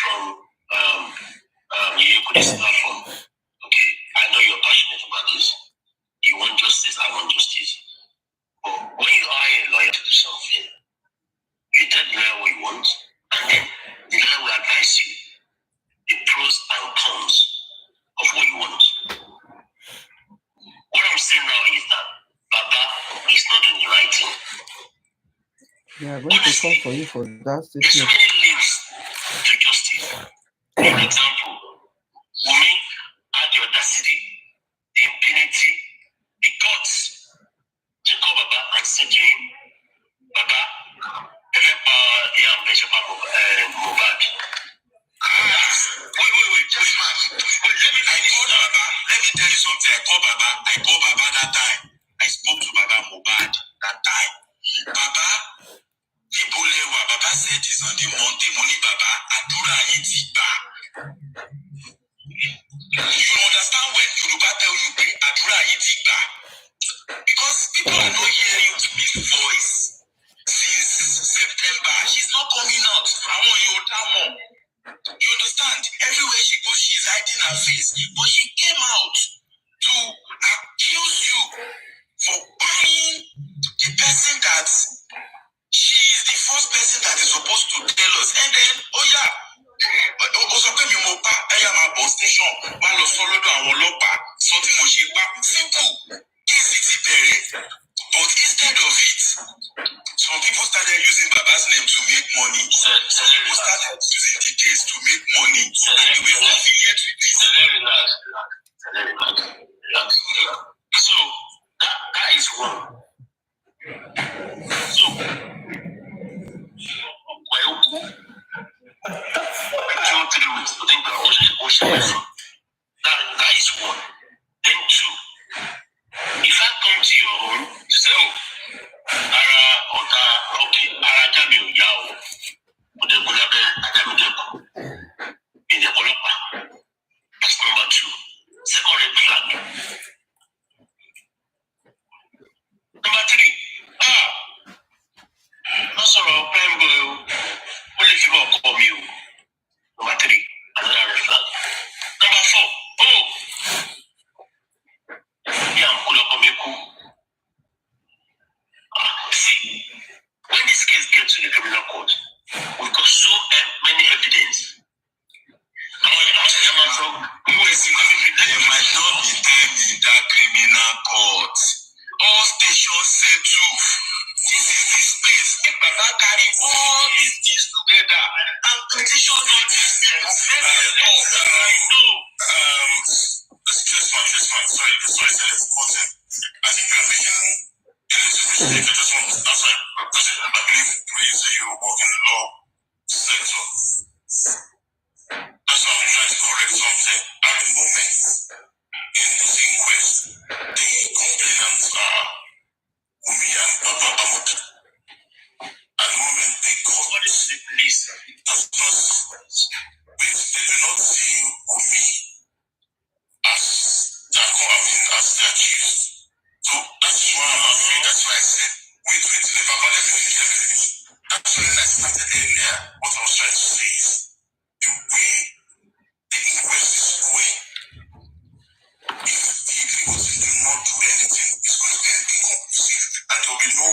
from this platform. Okay, I know you're passionate about this. You want justice, I want justice. But when you hire a lawyer to do something, you tell the lawyer what you want, and then the lawyer will advise you the pros and cons of what you want. What I'm saying now is that Baba is not doing the right thing. Yeah, I'm going to come for you for that There's so statement. many links to justice. For example, Wumi had the audacity, the impunity, the guts to call Baba and say to him, Baba, Mohbad. Wait, let me tell you something. I called Baba that time. I spoke to Baba Mohbad that time. Baba, Baba said he's on the mountain. Money Baba, Adura Yitiba. You understand when Yoruba tell you Adura Yitiba? Because people are not hearing his voice since September. She's not coming out. I want you to more. You understand? Everywhere she goes, she's hiding her face. But she came out to accuse you for buying the person that she is the first person that is supposed to tell us. And then, oh yeah, station, simple. But instead of it, some people started using Baba's name to make money. Some people started using the case to make money. They were affiliated with this. Relax. So that is wrong. So that is one. Then two, if I come to your home to say, oh, that's number two. Second red flag. Number three, not so only if you call me. Number three, another red flag. Number four, see, when this case gets to the criminal court, we've got so many evidence. There might not be time in that criminal court. All stations settle. This is the space. Make Baba carry all these things together and petition all these things. Sorry, important. I think you are making a little mistake. I just want to answer because I believe you say you work in the law sector. That's why I'm trying to correct something. At the moment, in this inquest, the complainants are Wumi and Baba Amoka. At the moment, the court, what is the police? Does not, they do not see Wumi as the accused. So that's why I'm afraid. That's why I said, wait, Baba, let me finish. That's when I started earlier. What I was trying to say is, the way the inquest is going, if the people do not do anything, it's going to end inconclusive, and there will be no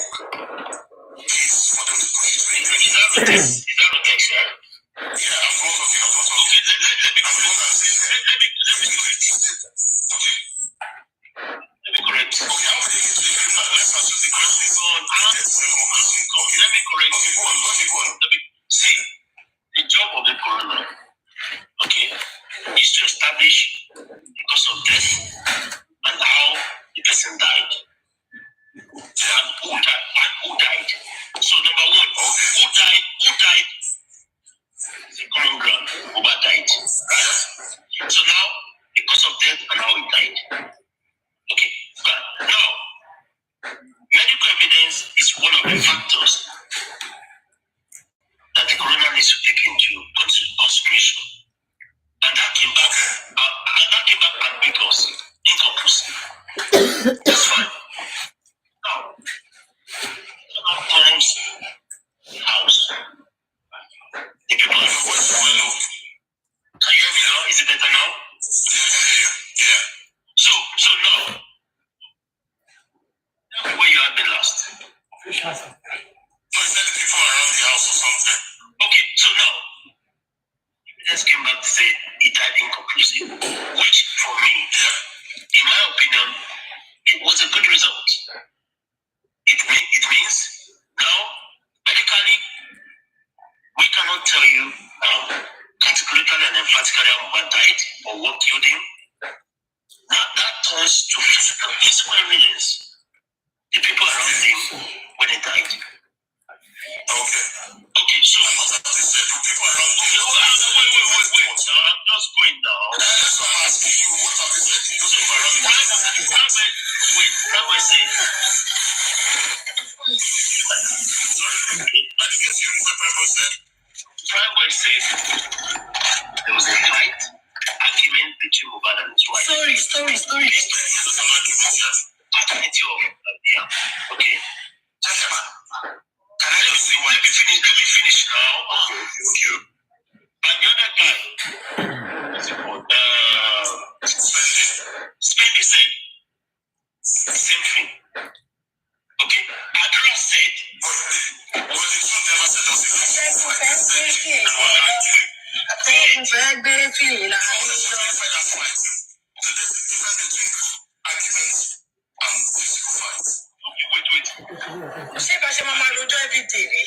case for them to push it to anything. Is that okay, sir? Yeah, I'm not talking. Okay, let me correct. Okay, I'm going to get to the criminal. Let's answer the question. Let me correct. Okay, go on. See, the job of the coroner, okay, is to establish the cause of death and how the person died. And who died. So number one, who died is the common ground. Mohbad died. Right? So now, the cause of death and how he died. Okay, but now, medical evidence is one of the factors that the coroner needs to take into consideration. And that came back Evidence came back to say he died inconclusive, which for me, in my opinion, it was a good result. It means now, medically, we cannot tell you categorically and emphatically how Mohbad died or what killed him. Now that turns to physical evidence. The people around him when he died. Okay, so what have they said? The people around him. Wait. Now I'm just going now. That's what I'm asking you. What have they said? Those people around him. Rabbi said. Sorry. I didn't get you. What Rabbi said? Rabbi said there was a fight, argument between Mohbad and his wife. Story. Community of okay. Just man. Can I just see why? Let me finish now. Okay. And the other guy, what's it called? Spendy said the same thing. Okay. Adra said, but the truth never said us. Wait. Ṣé bá ṣe máa lo joy everyday ni?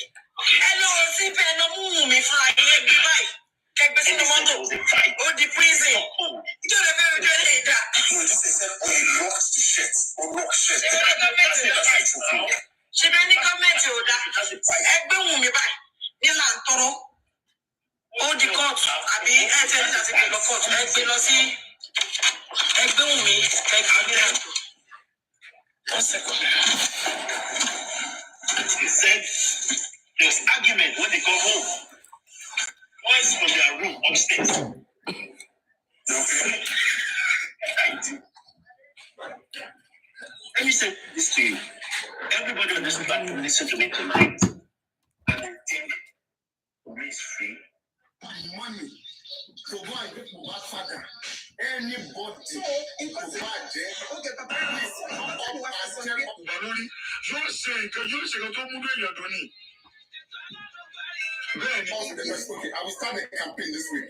Ẹ lọ sí ibẹ̀ ẹ lọ mú mi fún ayé ẹgbẹ́ báyìí. Kẹgbẹ́ sínú mọ́tò. Ó di prison. Ìjọ rẹ̀ fẹ́ ojú ẹlẹ́ ìdá. Ṣé bẹ́ẹ̀ ní gọ́ọ̀mẹ̀ntì ò dá? Ẹgbẹ́ wù mí báyìí. Ní Làǹtọ́rọ́. Ó di kóòtù àbí ẹ fẹ́ ní láti gbé lọ kóòtù. Ẹ gbé lọ sí ẹgbẹ́ wù mí. Ẹgbẹ́ 1 second. He said there was argument when they go home. Boys from their room upstairs. Let me say this to you. Everybody on this platform listen to me tonight. And I think Obi is free. Money to go and get Mohbad's father. Anybody to Mohbad there. Okay, Papa. Yóò ṣe nǹkan tó múlò èèyàn tó ní. Bẹ́ẹ̀ni. Okay, I will start the campaign this week.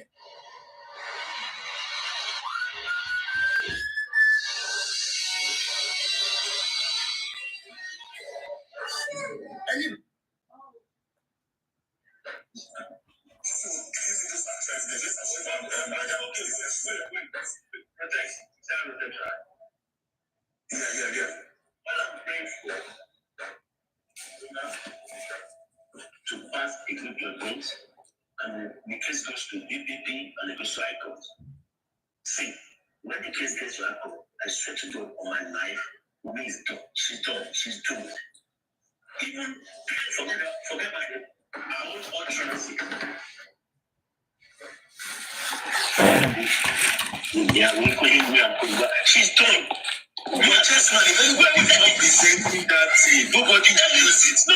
Yeah. What I'm praying for to pass a good judgment and the case goes to DPP and it goes to High Court. See, when the case gets to High Court, I swear to God on my life, Umi is done. She's doomed. Even forget my name. I won't utterance. She's done. Just man, when we are presenting that thing, nobody knows it. No,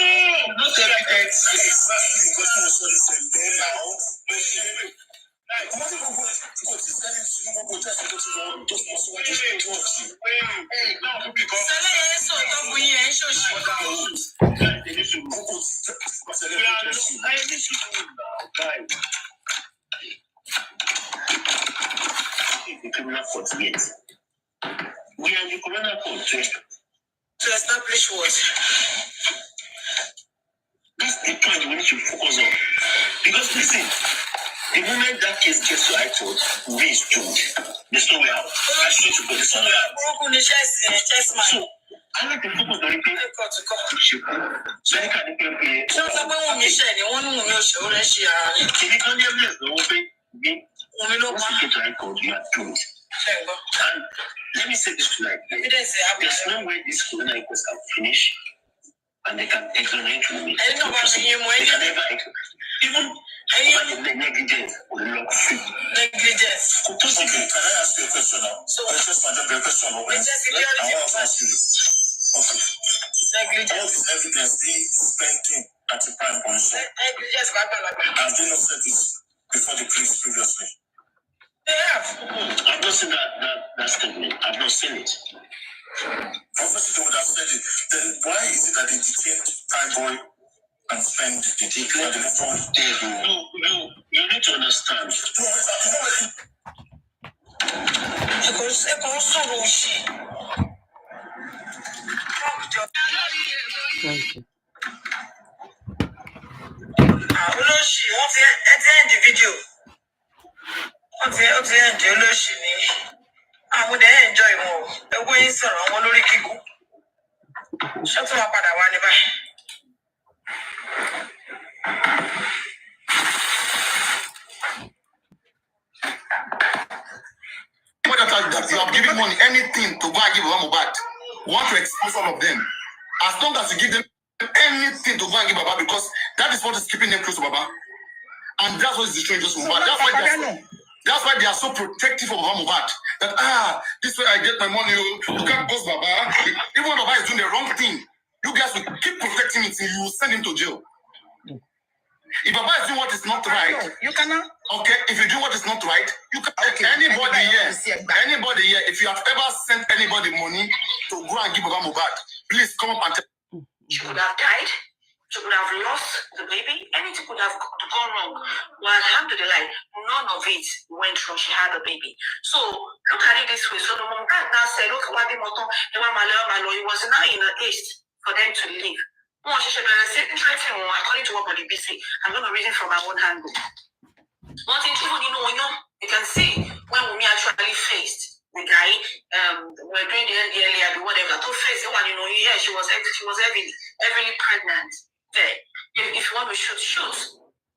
not the right thing. Exactly, because I was sorry to say now. We are in the Corona Court to establish what? That's the point we need to focus on. Because listen, the moment that case gets to High Court, we is doomed. There's no way out. I swear to God, there's no way out. So, I like to focus on the people. So they can pay. So, someone will share the one who will show that she are. If you can't get the open, once you get to High Court, you are doomed. And let me say this tonight. There's no way this Corona inquest can finish and they can exonerate me. They can never exonerate. Even the negligence will lock free. Negligence. Okay, can I ask you a question now? So, let's just find a question. I want to ask you. Okay. Negligence. All this evidence being spending at the prime point. Negligence. Have they not said this before the police previously? They have. I've not seen that statement. I've not seen it. Obviously, they would have said it. Then why is it that they detained Prime Boy and spend the declared the phone? No, you need to understand. No, you. Enjoy I'm there enjoy more. The way is around one lórí kíkú. Shut up padà wá ní báyìí. That you have given money, anything to go and give Mohbad. Want to expose all of them. As long as you give them anything to go and give Baba, because that is what is keeping them close to Baba. And that's what is destroying just Mohbad. That's why they are so protective of Mohbad. That this way I get my money. You can't boss Baba. Even when Baba is doing the wrong thing, you guys will keep protecting him till you send him to jail. If Baba is doing what is not right, you cannot. Okay, if you do what is not right, you can. Okay, anybody here, if you have ever sent anybody money to go and give Baba Mohbad, please come up and tell. She could have died. She could have lost the baby. Anything could have gone wrong. Well, alhamdulillah, none of it went wrong. She had a baby. So look at it this way. So the mom now said, "Look, what the motor, it was now in a haste for them to leave." Well, she said, according to what Body B say, I'm going to read it from my own angle. One thing you can see when we actually faced the guy, we're doing the earlier, whatever, to face the one, yeah, she was heavily pregnant. There. If you want to shoot,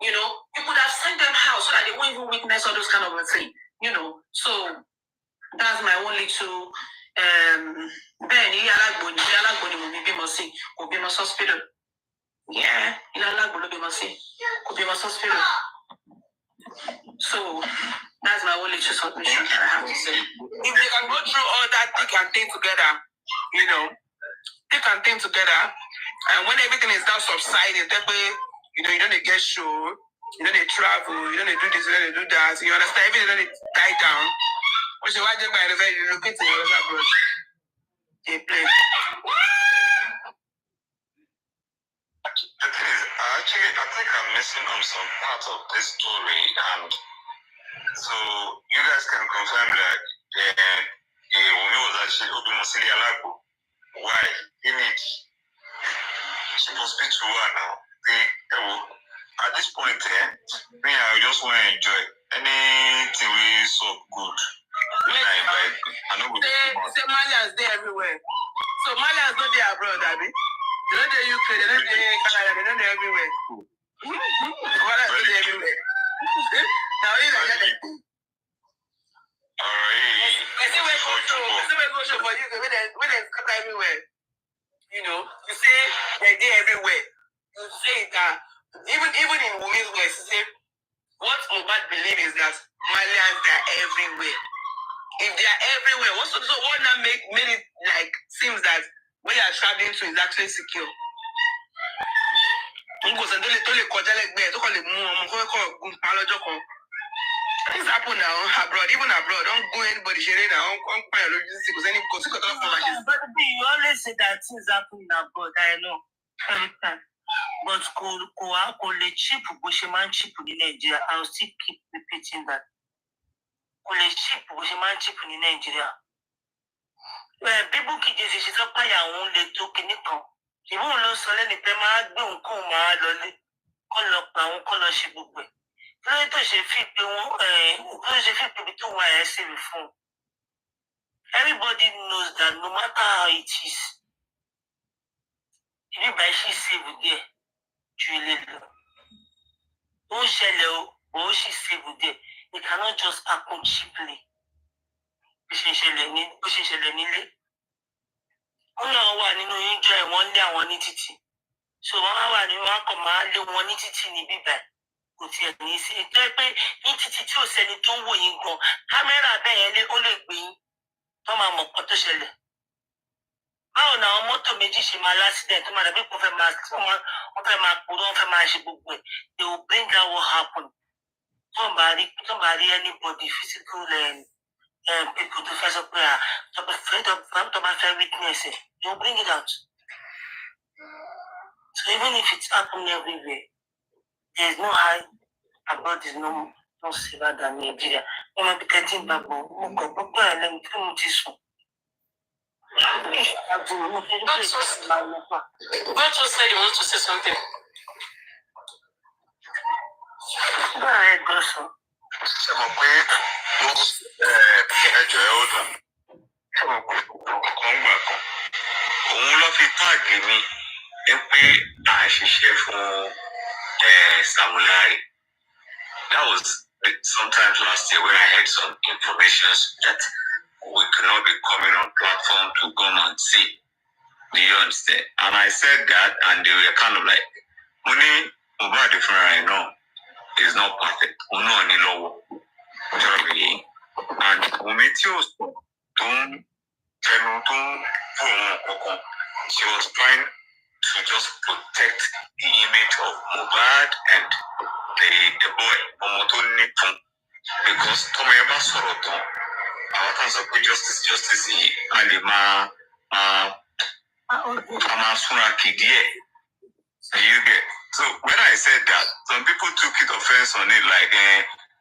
you could have sent them out so that they won't even witness all those kind of things, So that's my only two. Ben, hospital. Yeah, hospital. So that's my only two submission that I have to say. If they can go through all that thick and thin together, and when everything is now subsiding, that way, you don't get show, you don't travel, you don't do this, you don't do that. You understand? Everything don't die down. When you watch it by the way, you look at the abroad. They play. The thing is, I think I'm missing on some part of this story, and so you guys can confirm that the woman was actually Odumusili Alago. Why? She must be to her now. At this point, I just want to enjoy anything we so good. I know we say Malians there everywhere. So Malians not there abroad, Abby. They don't there UK, they don't there Canada, they don't there everywhere. Malians not there everywhere. Now you like that. Alright. See where go show for you, when they scatter everywhere. You say they're there everywhere. You say that even in women's ways, you say what Mohbad believe is that Malians are everywhere. If they are everywhere, what now made it like seems that where you are traveling to is actually secure. Things happen now abroad, even abroad. Don't go anybody sharing now. But you always say that things happen abroad, I know. Every time. But could cheap Bushiman cheap in Nigeria. I'll still keep repeating that. Could cheap Bushiman cheap in Nigeria. Well, people keep this is up by your own little kinico. You won't lose so many people. Don't come out on it. Call up our color ship. Everybody knows that no matter how it is, if you buy she save there, she save there. It cannot just happen cheaply. So kò tiẹ̀ ní í sí tó pé ní títí tí ò sẹ́ni tó ń wò yín gan kámẹ́rà bẹ́ẹ̀ yẹn ó lè gbé yín tó máa mọ̀ nǹkan tó ṣẹlẹ̀. Báwo ni àwọn mọ́tò méjì ṣe máa lásìdẹ̀ntì tó máa dàbí pé wọ́n fẹ́ máa purọ́ wọ́n fẹ́ máa ṣe gbogbo ẹ̀. They will bring out what happened. Tó ń bá rí anybody physical people tó fẹ́ sọ pé tó bá fẹ́ witness it, they will bring it out. So even if it's happening everywhere, there is no high abroad is no safer than Nigeria. You might be getting back, but God just said he wants to say something. Ṣé mo pé mo ẹjọ́ ẹ ó dà? Ṣé mo pé ọkàn gbà kan? Òun ló fi táàgì mi pé à ń ṣiṣẹ́ fún Samulari. That was sometimes last year when I had some information that we could not be coming on platform to come and see. Do you understand? And I said that, and they were kind of like, Money, Mohbad different right now is not perfect. Uno any low. And Umetios don't she was trying to just protect the image of Mohbad and the boy, because Tomayaba Soroto, our times of justice, and the you get. So when I said that, some people took it offense on it like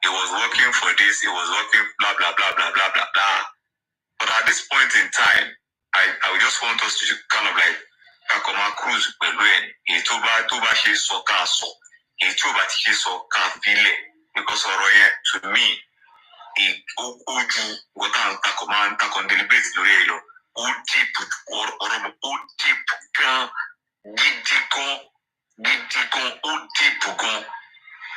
it was working for this, it was working blah blah blah blah blah blah blah. But at this point in time, I just want us to kind of like Kakoma Cruz Toba she so caso. He toba she so can feel it. Because to me, he Uju what I'm Takoma and Takon deliberate Lorelo. Deep or deep Gidigon.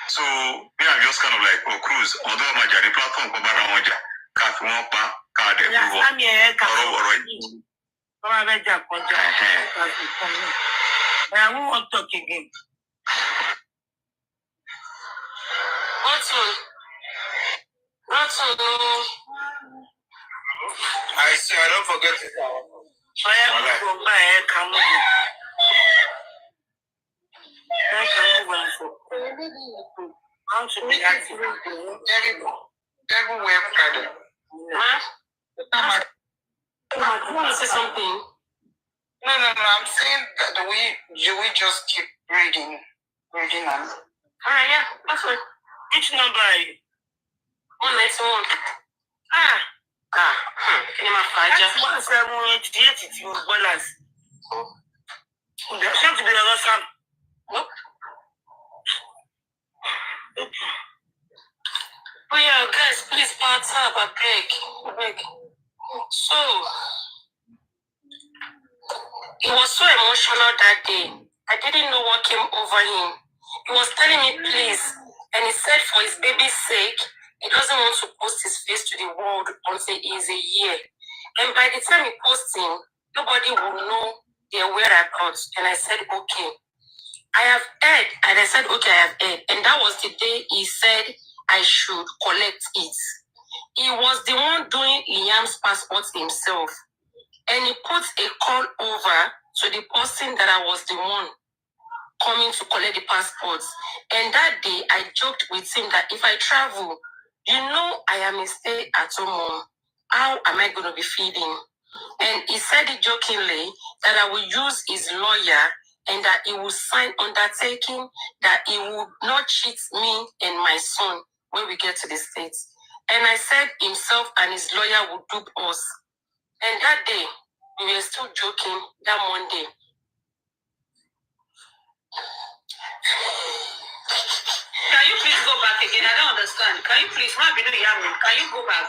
So me, I'm just kind of like, oh, Cruz, although my journey platform come around Kafuapa, card everyone. I won't talk again. What's I see, I don't forget it. I am going to buy a camera. I'm to be active. Everywhere, Friday. You want to say something? No. I'm saying that we just keep reading and. Alright, yeah, that's fine. Which number are you? 191. Can you that's 178 balance. There's not to be another Sam. Nope. Oh yeah, guys, please pass up. I beg. So it was so emotional that day. I didn't know what came over him. He was telling me please, and he said for his baby's sake, he doesn't want to post his face to the world until he's a year. And by the time he posts him, nobody will know their whereabouts. And I said, okay. I have heard, and I said, okay, I have heard. And that was the day he said I should collect it. He was the one doing Liam's passport himself. And he put a call over to the person that I was the one coming to collect the passports. And that day, I joked with him that if I travel, I am a stay-at-home mom. How am I going to be feeding? And he said it jokingly that I will use his lawyer and that he will sign undertaking that he will not cheat me and my son when we get to the States. And I said himself and his lawyer would dupe us. And that day, we were still joking that Monday. Can you please go back again? I don't understand. Can you please, can you go back?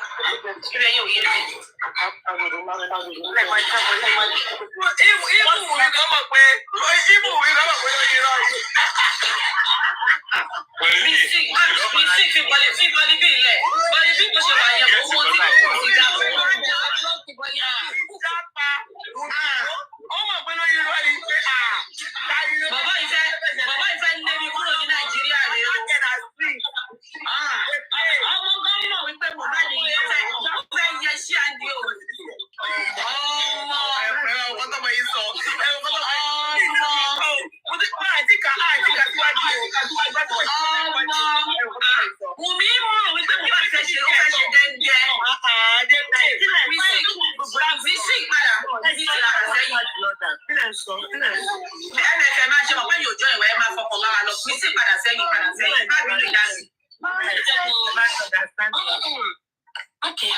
Okay.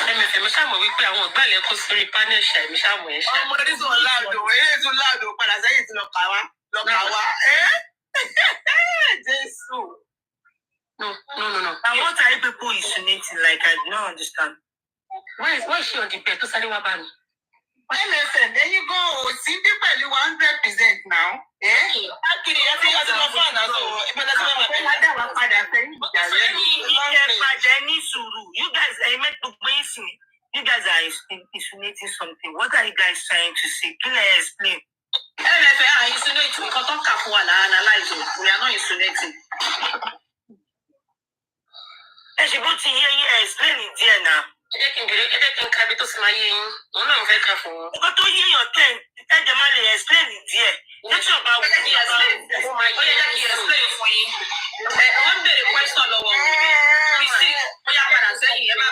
I'm ṣàmọ̀ wípé àwọn ọ̀gbálẹ̀ kó sórí panel ṣàìmí ṣàmọ̀ ẹ̀ ṣá. Ọmọdé sọ láàdó padà sẹ́yìn tí lọ kà wá. Jésù. No. And what are you people insinuating? Like, I do not understand. Why is she on the bed? To Sari Wabani. Listen, then you go, see people 100% now. Eh? Actually, I think that's my fan. You guys, I met the blessing. You guys are insinuating something. What are you guys trying to say? Can I explain? MFA are insinuating because don't analyze it. We are not insinuating. She put here, explain it here now. I can carry to my yin. I'm not very careful. But to hear your turn, explain it here. That's about what you explain. Oh my God, you explain for you. One day, the question of we see, we are going to say, not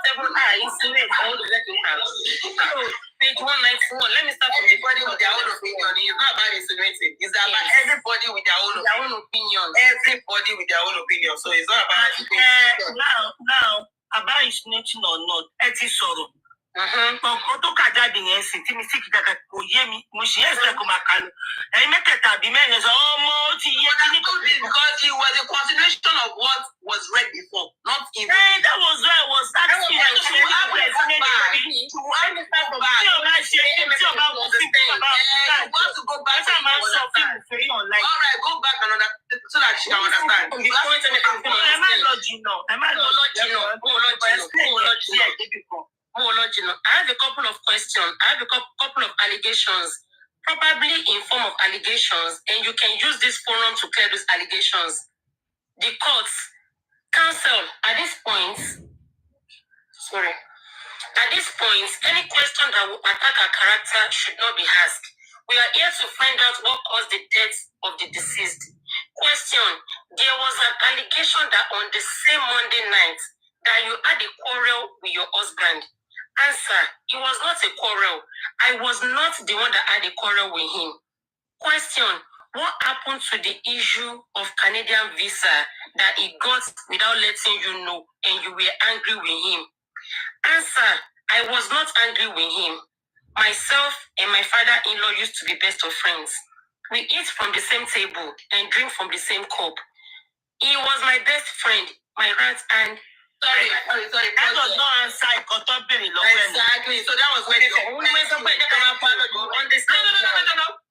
everyone insinuate all the page 191. Let me start from the body with their own opinion. It's not about insinuating. It's about everybody with their own opinion. Everybody with their own opinion. So it's not about now about insinuating or not. It is sorrow. Ọkọ kàjá di yẹn sì tí mi sì kìkà kò yé mi mo ṣe ẹsẹ kò máa kà lọ ẹ̀yin mẹ́tẹ̀ẹ̀ta àbí mẹ́rin sọ ọmọ ó ti yé kí ní kò bí because it was a continuation of what was read before not in. That was why I was asking you to have a tí o bá ṣe tí o bá wọ sí tí o bá want to go back to online. All right, go back another so that she can understand. Ẹ má lọ jìnnà ẹ má lọ jìnnà. I have a couple of questions. I have a couple of allegations, probably in form of allegations, and you can use this forum to clear those allegations. The courts, counsel, at this point, any question that will attack our character should not be asked. We are here to find out what caused the death of the deceased. Question, there was an allegation that on the same Monday night that you had a quarrel with your husband. Answer, it was not a quarrel. I was not the one that had a quarrel with him. Question, what happened to the issue of Canadian visa that he got without letting you know and you were angry with him? Answer, I was not angry with him. Myself and my father-in-law used to be best of friends. We eat from the same table and drink from the same cup. He was my best friend, my right hand. Sorry. That does not answer exactly. So that was when the only way somebody can understand. No.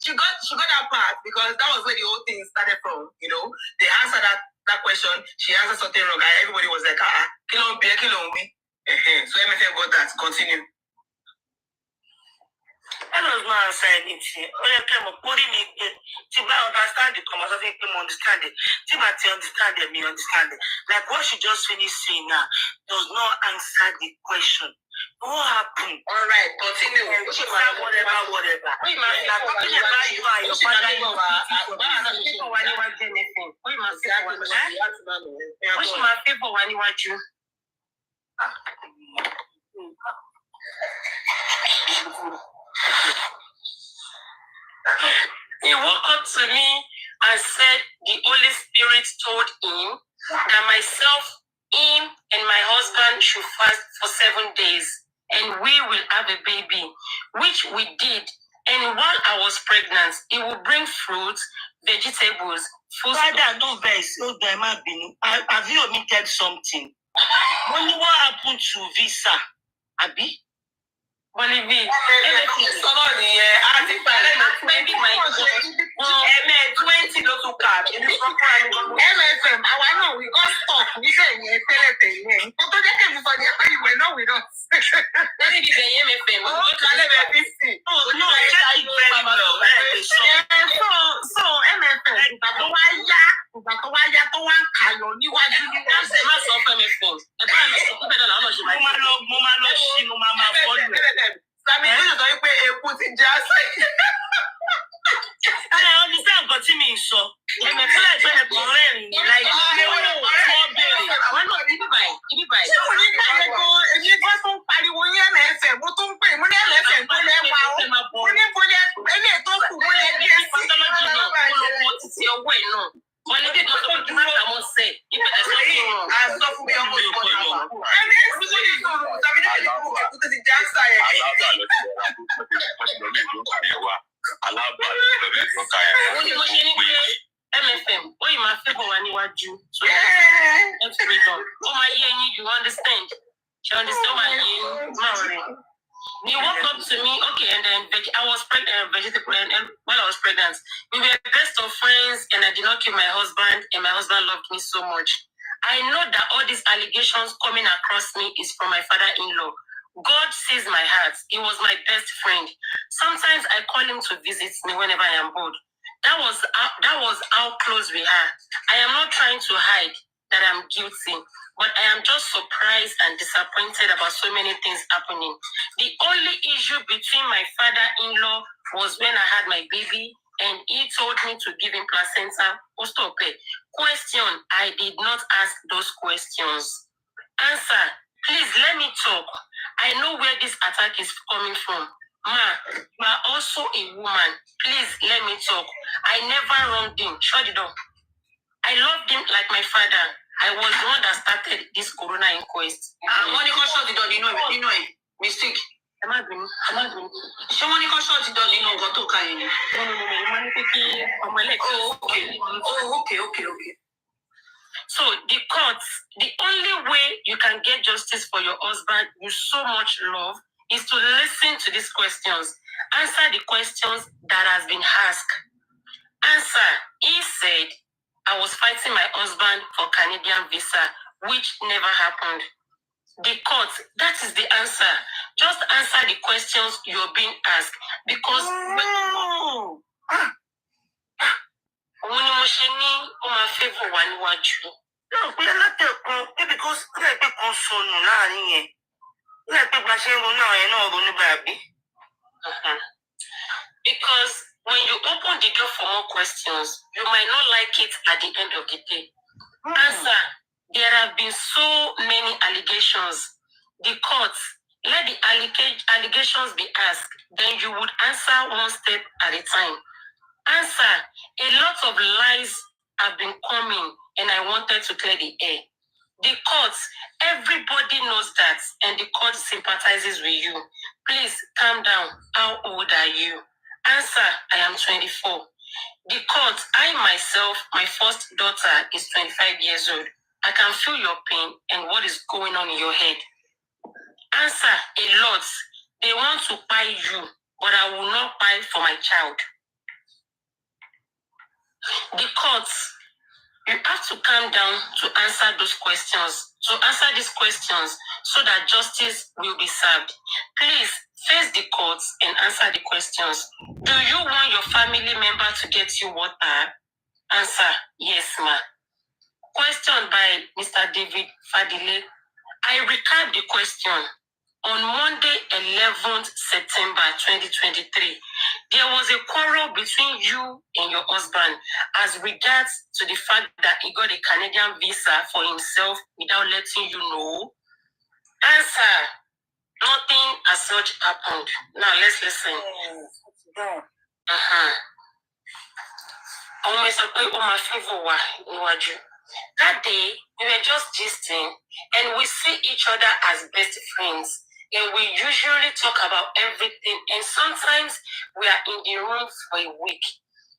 She got that part because that was where the whole thing started from. You know, they answered that question. She answered something wrong, and everybody was like, kill on beer, kill on me. So MFM got that. Continue. That does not answer anything. Understand the conversation, understand it. Understand it, me understand it. Like what she just finished saying now does not answer the question. What happened? All right, continue. Whatever. He woke up to me and said the Holy Spirit told him that myself, him, and my husband should fast for 7 days and we will have a baby, which we did. And while I was pregnant, he would bring fruits, vegetables, food. Father, don't vex. Have you omitted something? What happened to visa? Abi? Maybe my 20 no to cap. MFM, I know we got stuck. We say you were not with us. Maybe the MFM. No, check it very well. So MFM, I understand what you mean, so. And I feel like when like, MFM, oh, you my favorite one, what you so that's freedom. Oh, my you understand? You understand my he walked up to me, okay, and then I was pregnant, vegetable, and while I was pregnant, we were best of friends, and I did not kill my husband, and my husband loved me so much. I know that all these allegations coming across me is from my father-in-law. God sees my heart. He was my best friend. Sometimes I call him to visit me whenever I am bored. That was how close we are. I am not trying to hide that I'm guilty, but I am just surprised and disappointed about so many things happening. The only issue between my father-in-law was when I had my baby, and he told me to give him placenta. Stop it. Question, I did not ask those questions. Answer, please let me talk. I know where this attack is coming from. Ma, you are also a woman. Please let me talk. I never wronged him. Shut the door. I loved him like my father. I was the one that started this corona inquest. Monica shot it down, you know it. Mistake. Am I doing? She Monica shot it down, you know, got to carry. No. Okay. So the courts, the only way you can get justice for your husband with so much love is to listen to these questions. Answer the questions that has been asked. Answer, he said, I was fighting my husband for Canadian visa, which never happened. The court, that is the answer. Just answer the questions you're being asked. Because when you my favor one watch you. No, we are not because let people so no let people say because when you open the door for more questions, you might not like it at the end of the day. Answer, there have been so many allegations. The court, let the allegations be asked, then you would answer one step at a time. Answer, a lot of lies have been coming, and I wanted to clear the air. The court, everybody knows that, and the court sympathizes with you. Please calm down. How old are you? Answer, I am 24. The court, I myself, my first daughter is 25 years old. I can feel your pain and what is going on in your head. Answer, a lot. They want to buy you, but I will not buy for my child. The court, you have to calm down to answer those questions, to answer these questions so that justice will be served. Please face the courts and answer the questions. Do you want your family member to get you water? Answer, yes, ma. Question by Mr. David Fadile. I recap the question. On Monday, 11th September 2023, there was a quarrel between you and your husband as regards to the fact that he got a Canadian visa for himself without letting you know. Answer, nothing as such happened. Now let's listen. That day, we were just gisting and we see each other as best friends. And we usually talk about everything. And sometimes we are in the room for a week.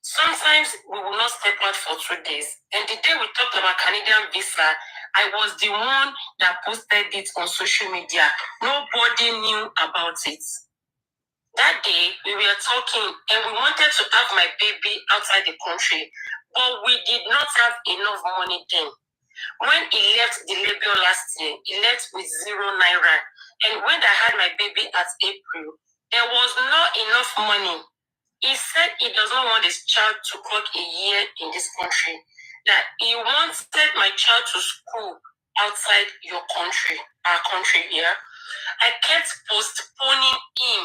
Sometimes we will not step out for 2 days. And the day we talked about Canadian visa, I was the one that posted it on social media. Nobody knew about it. That day, we were talking and we wanted to have my baby outside the country, but we did not have enough money then. When he left the label last year, he left with 0 naira. And when I had my baby at April, there was not enough money. He said he does not want his child to clock a year in this country, that he wanted my child to school outside your country, our country here. I kept postponing him.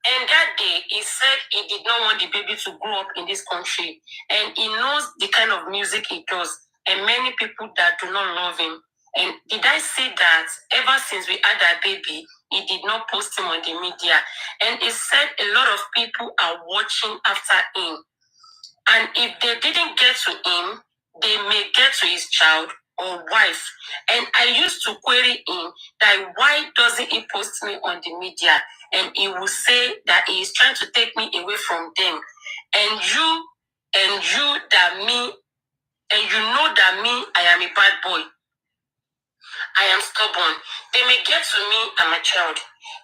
And that day, he said he did not want the baby to grow up in this country. And he knows the kind of music he does. And many people that do not love him. And did I say that ever since we had that baby, he did not post him on the media? And he said a lot of people are watching after him. And if they didn't get to him, they may get to his child or wife. And I used to query him that why doesn't he post me on the media? And he will say that he is trying to take me away from them. And you know that me, I am a bad boy. I am stubborn. They may get to me and my child.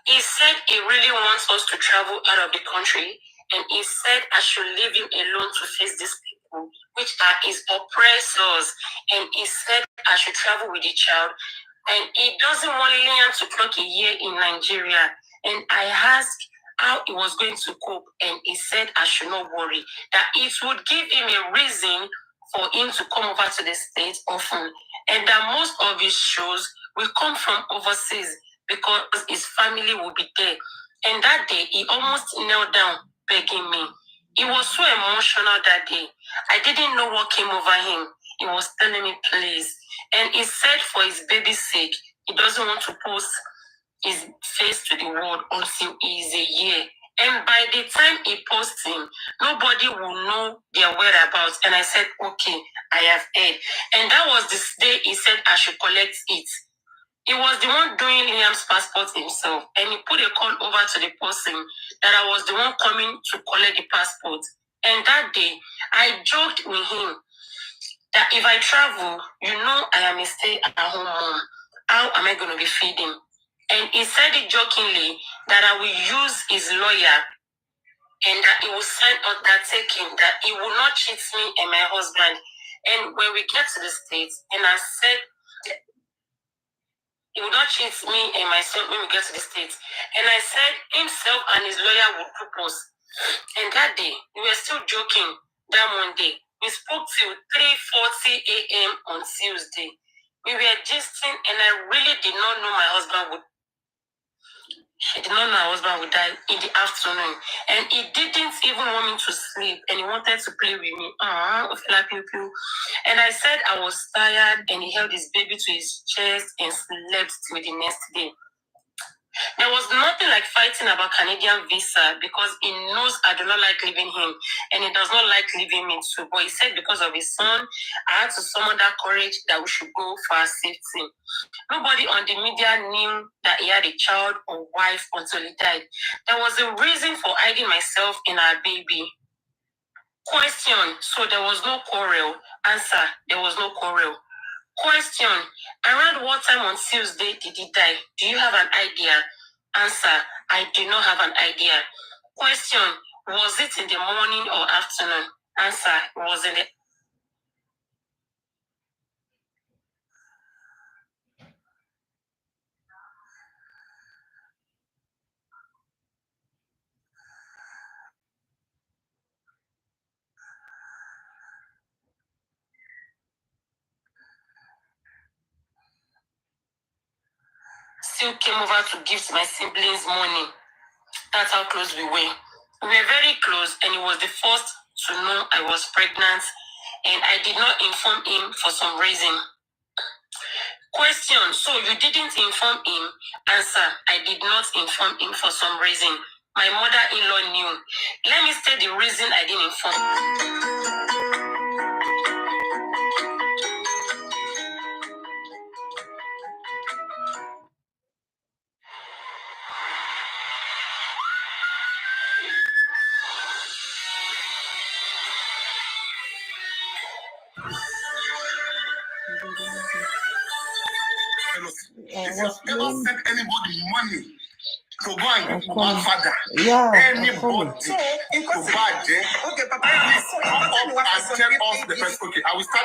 He said he really wants us to travel out of the country, and he said I should leave him alone to face these people, which are his oppressors. And he said I should travel with the child. And he doesn't want Liam to clock a year in Nigeria. And I asked how he was going to cope, and he said I should not worry, that it would give him a reason for him to come over to the States often, and that most of his shows will come from overseas because his family will be there. And that day, he almost knelt down begging me. He was so emotional that day. I didn't know what came over him. He was telling me, please. And he said for his baby's sake, he doesn't want to post his face to the world until he is a year. And by the time he posts him, nobody will know their whereabouts. And I said, okay, I have heard. And that was the day he said I should collect it. He was the one doing Liam's passport himself. And he put a call over to the person that I was the one coming to collect the passport. And that day, I joked with him that if I travel, you know I am a stay-at-home mom. How am I going to be feeding? And he said it jokingly that I will use his lawyer and that he will sign undertaking that he will not cheat me and my husband. And when we get to the States, and I said, he will not cheat me and my son when we get to the States. And I said himself and his lawyer would propose. And that day, we were still joking that Monday. We spoke till 3:40 a.m. on Tuesday. We were gisting, and I really did not know my husband would. She did not know my husband would die in the afternoon. And he didn't even want me to sleep, and he wanted to play with me. And I said I was tired, and he held his baby to his chest and slept till the next day. There was nothing like fighting about Canadian visa because he knows I do not like leaving him, and he does not like leaving me too. But he said because of his son, I had to summon that courage that we should go for our safety. Nobody on the media knew that he had a child or wife until he died. There was a reason for hiding myself in our baby. Question, so there was no quarrel. Answer, there was no quarrel. Question, around what time on Tuesday did he die? Do you have an idea? Answer, I do not have an idea. Question, was it in the morning or afternoon? Answer, it was in the... Still came over to give my siblings money. That's how close we were. We were very close, and he was the first to know I was pregnant, and I did not inform him for some reason. Question, so you didn't inform him? Answer, I did not inform him for some reason. My mother-in-law knew. Let me state the reason I didn't inform. If you have ever sent anybody money to go and one father, anybody to bad, okay, Papa, please come up and tell us the first. Okay, I will start.